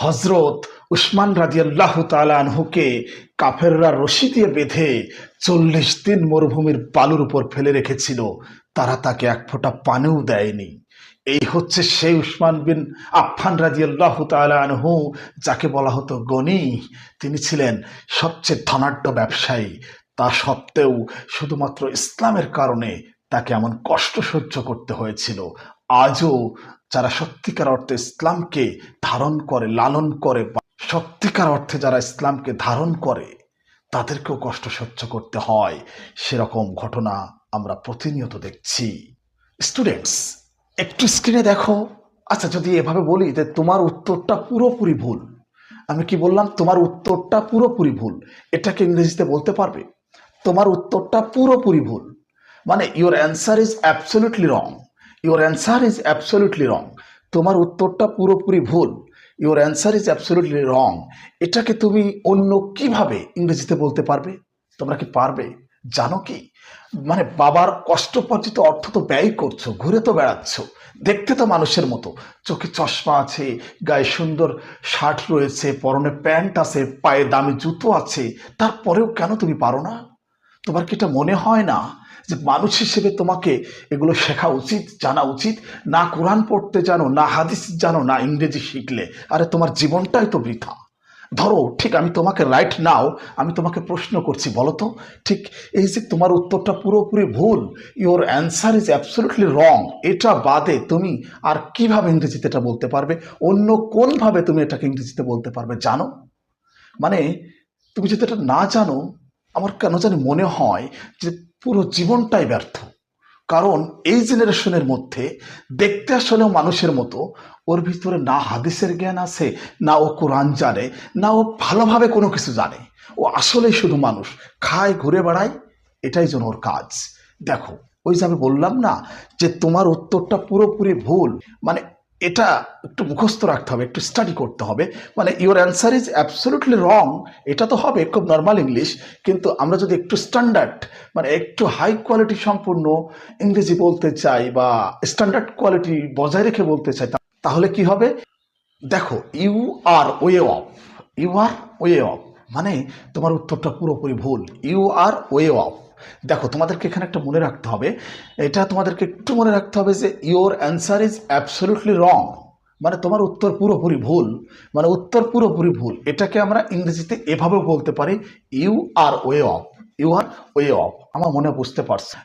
হজরত উসমান রাদিয়াল্লাহু তাআলা আনহুকে কাফেররা রশি দিয়ে বেঁধে ৪০ দিন মরুভূমির বালুর উপর ফেলে রেখেছিল। তারা তাকে এক ফোঁটা পানিও দেয়নি। এই হচ্ছে সেই উসমান বিন আফফান রাদিয়াল্লাহু তাআলা আনহু, যাকে বলা হতো গনি। তিনি ছিলেন সবচেয়ে ধনাঢ্য ব্যবসায়ী। তা সত্ত্বেও শুধুমাত্র ইসলামের কারণে তাকে এমন কষ্ট সহ্য করতে হয়েছিল। আজও যারা সত্যিকার অর্থে ইসলামকে ধারণ করে, লালন করে, বা সত্যিকার অর্থে যারা ইসলামকে ধারণ করে, তাদেরকেও কষ্ট সহ্য করতে হয়। সেরকম ঘটনা আমরা প্রতিনিয়ত দেখছি। স্টুডেন্টস, একটু স্ক্রিনে দেখো। আচ্ছা, যদি এভাবে বলি যে তোমার উত্তরটা পুরোপুরি ভুল, আমি কি বললাম? তোমার উত্তরটা পুরোপুরি ভুল, এটাকে ইংরেজিতে বলতে পারবে? তোমার উত্তরটা পুরোপুরি ভুল মানে your answer is absolutely wrong. Your answer is absolutely রং। তোমার উত্তরটা পুরোপুরি ভুল, ইওর অ্যান্সার ইজ অ্যাবসলিউটলি রং। এটাকে তুমি অন্য কিভাবে ইংরেজিতে বলতে পারবে? তোমরা কি পারবে? জানো কি, মানে বাবার কষ্টপার্জিত অর্থ তো ব্যয় করছো, ঘুরে তো বেড়াচ্ছ, দেখতে তো মানুষের মতো, চোখে চশমা আছে, গায়ে সুন্দর শার্ট রয়েছে, পরনে প্যান্ট আছে, পায়ে দামি জুতো আছে, তারপরেও কেন তুমি পারো না? তোমার কি এটা মনে হয় না যে মানুষ হিসেবে তোমাকে এগুলো শেখা উচিত, জানা উচিত? না কোরআন পড়তে জানো, না হাদিস জানো, না ইংরেজি শিখলে আরে তোমার জীবনটাই তো বৃথা। ধরো, ঠিক আমি তোমাকে রাইট নাও আমি তোমাকে প্রশ্ন করছি, বলো তো, ঠিক এই যে তোমার উত্তরটা পুরোপুরি ভুল, ইওর অ্যান্সার ইজ অ্যাবসলিউটলি রং, এটা বাদে তুমি আর কিভাবে ইংরেজিতে এটা বলতে পারবে? অন্য কোনভাবে তুমি এটাকে ইংরেজিতে বলতে পারবে জানো? মানে তুমি যদি এটা না জানো, আমার কেন জানি মনে হয় যে পুরো জীবনটাই ব্যর্থ। কারণ এই জেনারেশনের মধ্যে দেখতে আসলেও মানুষের মতো, ওর ভিতরে না হাদিসের জ্ঞান আছে, না ও কোরআন জানে, না ও ভালোভাবে কোনো কিছু জানে। ও আসলেই শুধু মানুষ, খায়, ঘুরে বেড়ায়, এটাই যেন ওর কাজ। দেখো, ওই যে আমি বললাম না যে তোমার উত্তরটা পুরোপুরি ভুল, মানে এটা একটু মুখস্থ রাখতে হবে, একটু স্টাডি করতে হবে। মানে ইওর অ্যান্সার ইজ অ্যাবসলিউটলি রং, এটা তো হবে খুব নর্মাল ইংলিশ, কিন্তু আমরা যদি একটু স্ট্যান্ডার্ড, মানে একটু হাই কোয়ালিটি সম্পূর্ণ ইংরেজি বলতে চাই, বা স্ট্যান্ডার্ড কোয়ালিটি বজায় রেখে বলতে চাই, তাহলে কি হবে? দেখো, you are way off, you are way off, মানে তোমার উত্তরটা পুরোপুরি ভুল, ইউ আর ওয়ে অফ। দেখো, তোমাদেরকে এখানে একটা মনে রাখতে হবে, এটা তোমাদেরকে একটু মনে রাখতে হবে যে ইওর অ্যান্সার ইজ অ্যাবসলিউটলি রং, মানে তোমার উত্তর পুরোপুরি ভুল, মানে উত্তর পুরোপুরি ভুল। এটাকে আমরা ইংরেজিতে এভাবেও বলতে পারি, you are way off, you are way off. আমার মনে বুঝতে পারছে।